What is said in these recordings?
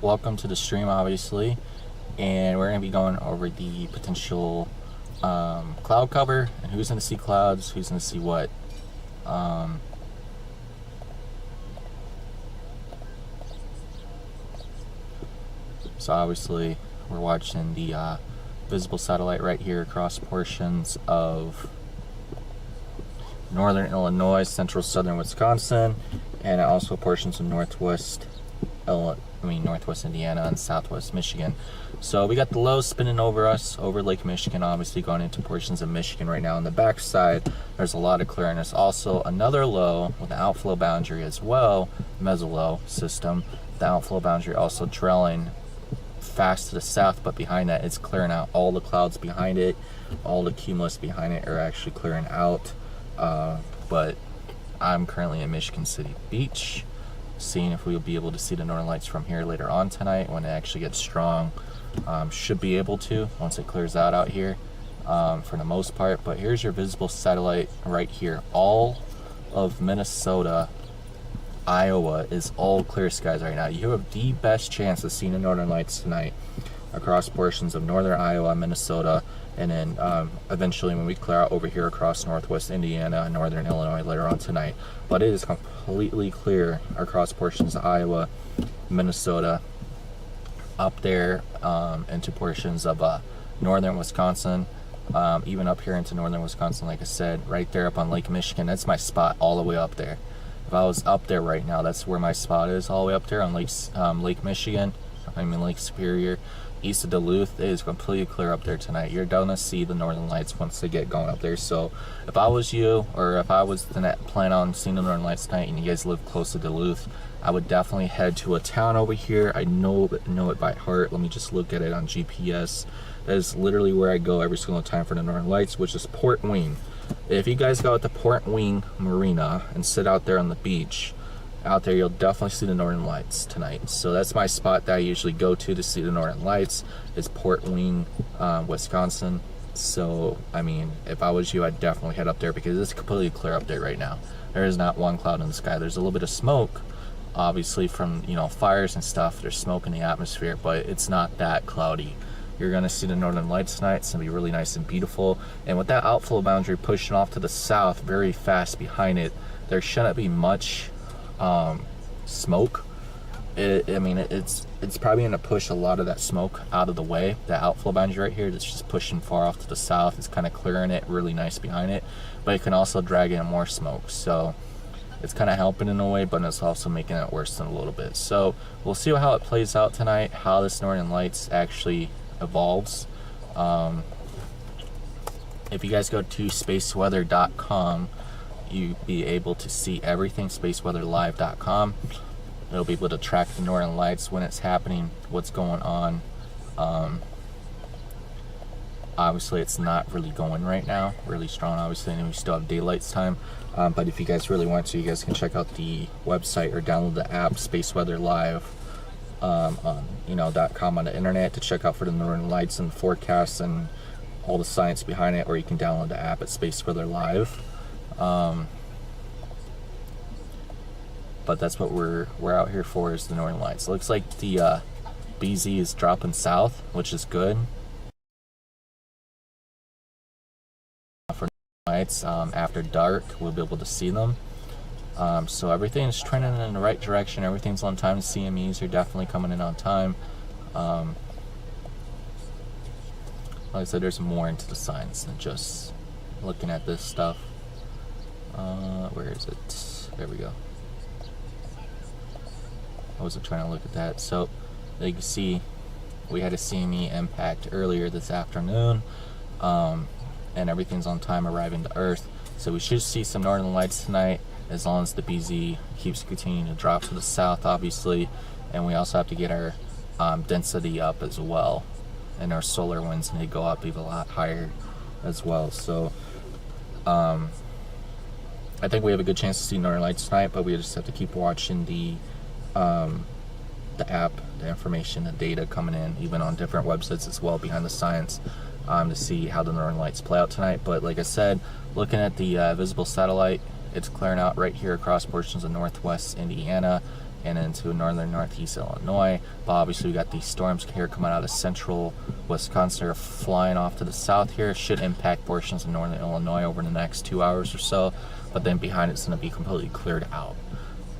welcome to the stream, obviously, and we're going to be going over the potential cloud cover and who's going to see clouds, who's going to see what. So obviously we're watching the visible satellite right here across portions of northern Illinois, central southern Wisconsin, and also portions of northwest Indiana and southwest Michigan. So we got the low spinning over us, over Lake Michigan, obviously going into portions of Michigan right now. On the backside, there's a lot of clearing. There's also another low with an outflow boundary as well, mesolow system. The outflow boundary also trailing fast to the south, but behind that, it's clearing out all the clouds behind it. All the cumulus behind it are actually clearing out. But I'm currently in Michigan City Beach, seeing if we'll be able to see the northern lights from here later on tonight when it actually gets strong. Should be able to once it clears out here for the most part. But here's your visible satellite right here. All of Minnesota, Iowa is all clear skies right now. You have the best chance of seeing the northern lights tonight across portions of northern Iowa, Minnesota, and then eventually when we clear out over here across northwest Indiana and northern Illinois later on tonight. But it is completely clear across portions of Iowa, Minnesota, up there into portions of northern Wisconsin, even up here into northern Wisconsin, like I said, right there up on Lake Michigan. That's my spot all the way up there. If I was up there right now, that's where my spot is, all the way up there on Lake Michigan, Lake Superior. East of Duluth, it is completely clear up there tonight. You're gonna see the northern lights once they get going up there. So if I was you, or if I was to plan on seeing the northern lights tonight and you guys live close to Duluth, I would definitely head to a town over here. I know it by heart. Let me just look at it on GPS. That is literally where I go every single time for the northern lights, which is Port Wing. If you guys go out to Port Wing Marina and sit out there on the beach, out there you'll definitely see the northern lights tonight. So that's my spot that I usually go to see the northern lights, is Port Wing, Wisconsin. So I mean, if I was you, I'd definitely head up there because it's completely clear up there right now. There is not one cloud in the sky. There's a little bit of smoke, obviously, from fires and stuff. There's smoke in the atmosphere, but it's not that cloudy. You're gonna see the northern lights tonight. It's gonna be really nice and beautiful. And with that outflow boundary pushing off to the south very fast behind it, there shouldn't be much smoke. It's probably gonna push a lot of that smoke out of the way. The outflow boundary right here that's just pushing far off to the south, it's kind of clearing it really nice behind it, but it can also drag in more smoke. So it's kind of helping in a way, but it's also making it worse in a little bit. So we'll see how it plays out tonight, how this northern lights actually evolves. If you guys go to spaceweather.com, you'll be able to see everything. Spaceweatherlive.com. You'll be able to track the northern lights, when it's happening, what's going on. Obviously it's not really going right now really strong, obviously, and we still have daylight time, but if you guys really want to, you guys can check out the website or download the app Spaceweather Live on .com on the internet to check out for the northern lights and the forecasts and all the science behind it, or you can download the app at Spaceweather Live. But that's what we're out here for, is the northern lights. It looks like the BZ is dropping south, which is good for lights. After dark we'll be able to see them. So everything's trending in the right direction. Everything's on time. CMEs are definitely coming in on time. Like I said, there's more into the science than just looking at this stuff. Where is it? There we go. I wasn't trying to look at that. So you can see we had a CME impact earlier this afternoon, and everything's on time arriving to Earth. So we should see some northern lights tonight, as long as the BZ keeps continuing to drop to the south, obviously. And we also have to get our density up as well, and our solar winds need to go up even a lot higher as well. So I think we have a good chance to see northern lights tonight, but we just have to keep watching the app, the information, the data coming in, even on different websites as well, behind the science, to see how the northern lights play out tonight. But like I said, looking at the visible satellite, it's clearing out right here across portions of northwest Indiana and into northern northeast Illinois. But obviously we got these storms here coming out of central Wisconsin. They're flying off to the south here. Should impact portions of northern Illinois over the next 2 hours or so. But then behind it's going to be completely cleared out.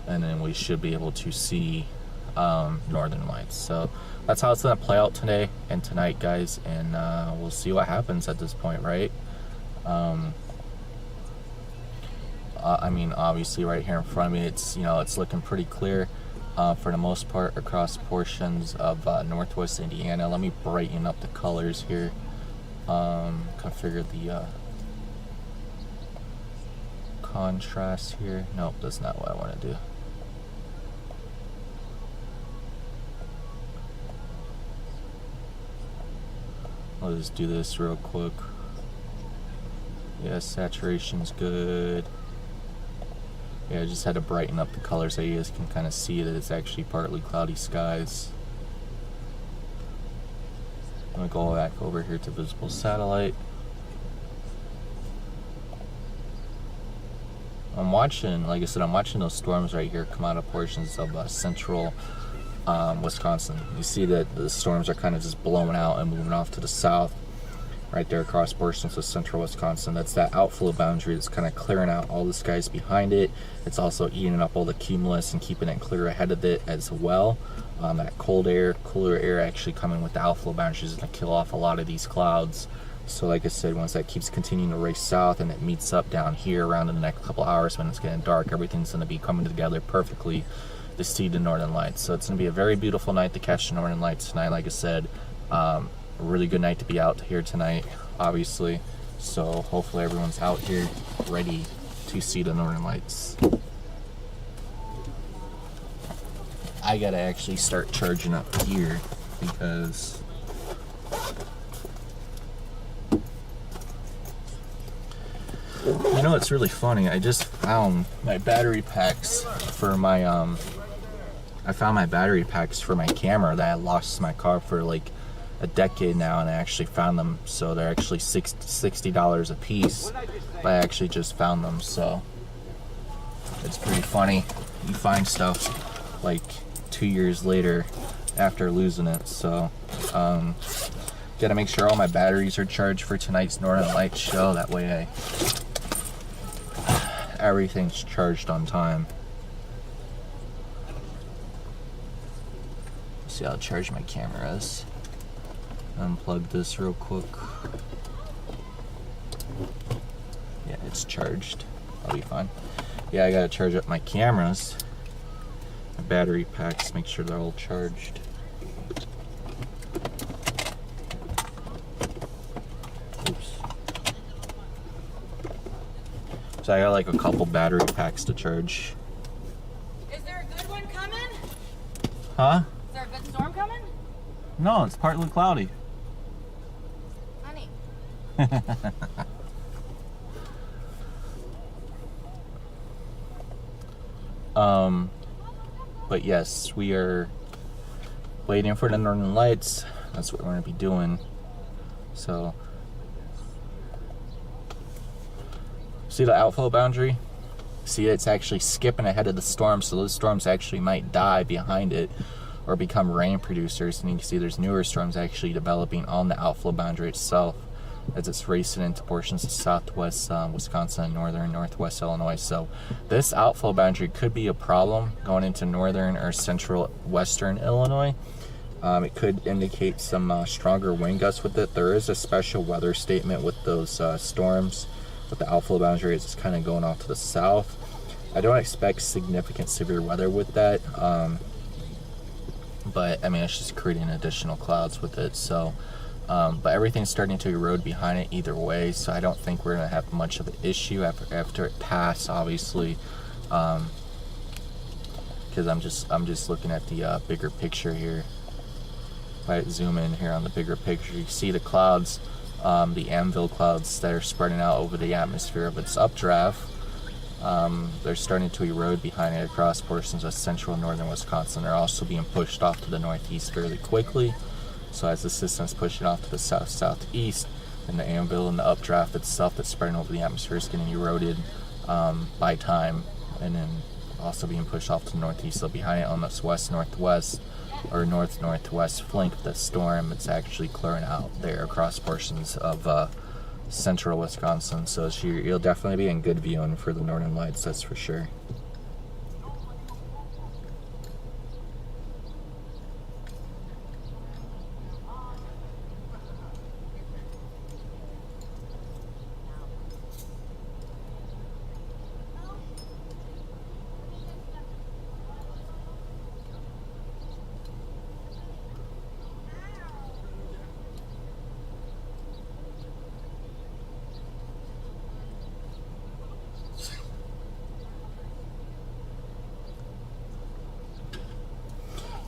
And then we should be able to see northern lights. So that's how it's going to play out today and tonight, guys. And we'll see what happens at this point, right? I mean, obviously right here in front of me, it's, you know, it's looking pretty clear for the most part across portions of northwest Indiana. Let me brighten up the colors here. Configure the contrast here. Nope, that's not what I want to do. I'll just do this real quick. Yeah, saturation's good. Yeah, I just had to brighten up the colors so you guys can kind of see that it's actually partly cloudy skies. I'm going to go back over here to visible satellite. I'm watching, like I said, I'm watching those storms right here come out of portions of central Wisconsin. You see that the storms are kind of just blowing out and moving off to the south. Right there across portions of central Wisconsin. That's that outflow boundary that's kind of clearing out all the skies behind it. It's also eating up all the cumulus and keeping it clear ahead of it as well. That cold air, cooler air actually coming with the outflow boundary is going to kill off a lot of these clouds. So like I said, once that keeps continuing to race south and it meets up down here around in the next couple hours when it's getting dark, everything's going to be coming together perfectly to see the northern lights. So it's going to be a very beautiful night to catch the northern lights tonight. Like I said, a really good night to be out here tonight, obviously. So hopefully everyone's out here ready to see the northern lights. I gotta actually start charging up here because you know it's really funny. I just found my battery packs for my I found my battery packs for my camera that I lost in my car for like a decade now, and I actually found them. So they're actually $60 a piece, but I actually just found them. So it's pretty funny. You find stuff like 2 years later after losing it. So gotta make sure all my batteries are charged for tonight's Northern Lights show. That way everything's charged on time. See, I'll charge my cameras. Unplug this real quick. Yeah, it's charged. I'll be fine. Yeah, I gotta charge up my cameras. My battery packs, make sure they're all charged. Oops. So I got like a couple battery packs to charge. Is there a good one coming? Huh? Is there a good storm coming? No, it's partly cloudy. Honey. But yes, we are waiting for the Northern Lights. That's what we're going to be doing. So, see the outflow boundary? See, it's actually skipping ahead of the storm, so those storms actually might die behind it or become rain producers. And you can see there's newer storms actually developing on the outflow boundary itself as it's racing into portions of southwest Wisconsin and northern northwest Illinois. So this outflow boundary could be a problem going into northern or central western Illinois. It could indicate some stronger wind gusts with it. There is a special weather statement with those storms with the outflow boundary. It's kind of going off to the south. I don't expect significant severe weather with that, but I mean it's just creating additional clouds with it. So but everything's starting to erode behind it either way, so I don't think we're gonna have much of an issue after it passes, obviously, because I'm just looking at the bigger picture here. If I zoom in here on the bigger picture, you see the clouds, the anvil clouds that are spreading out over the atmosphere of its updraft. They're starting to erode behind it across portions of central and northern Wisconsin. They're also being pushed off to the northeast fairly quickly. So as the system's pushing off to the south-southeast, and the anvil and the updraft itself that's spreading over the atmosphere is getting eroded by time, and then also being pushed off to the northeast. So behind it on this west-northwest or north-northwest flank of the storm, it's actually clearing out there across portions of central Wisconsin. So you'll definitely be in good viewing for the northern lights, that's for sure.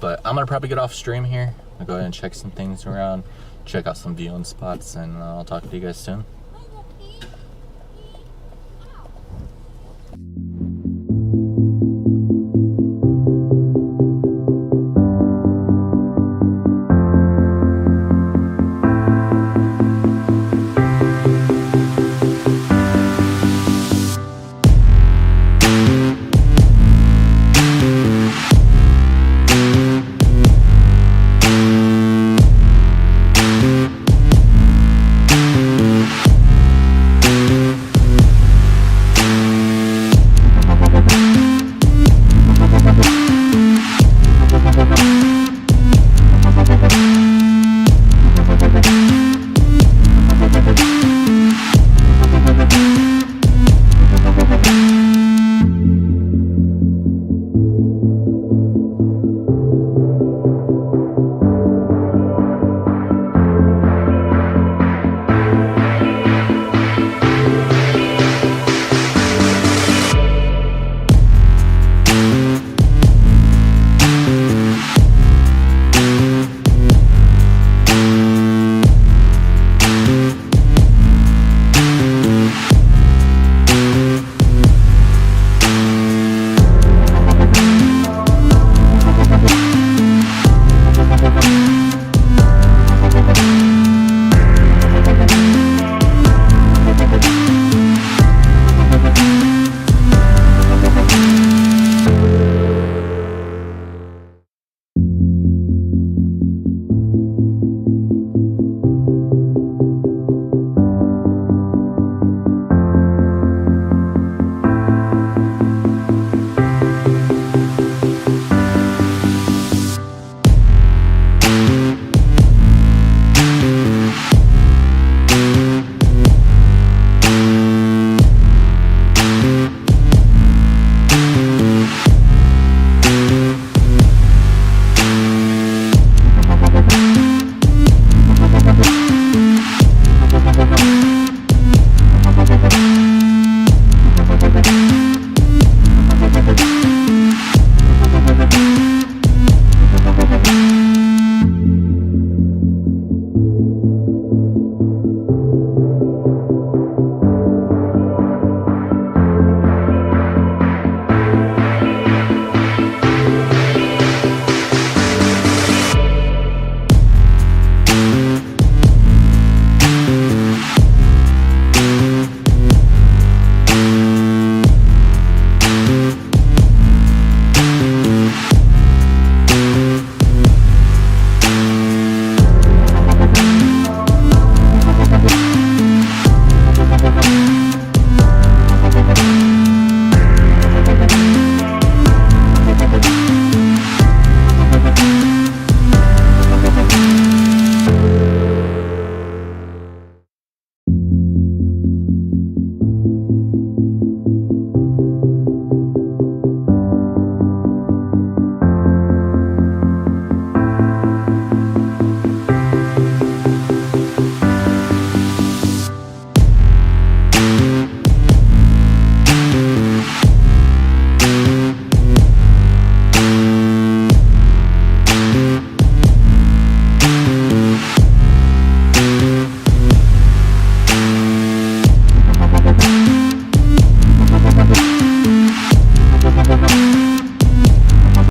But I'm gonna probably get off stream here. I'll go ahead and check some things around, check out some viewing spots, and I'll talk to you guys soon.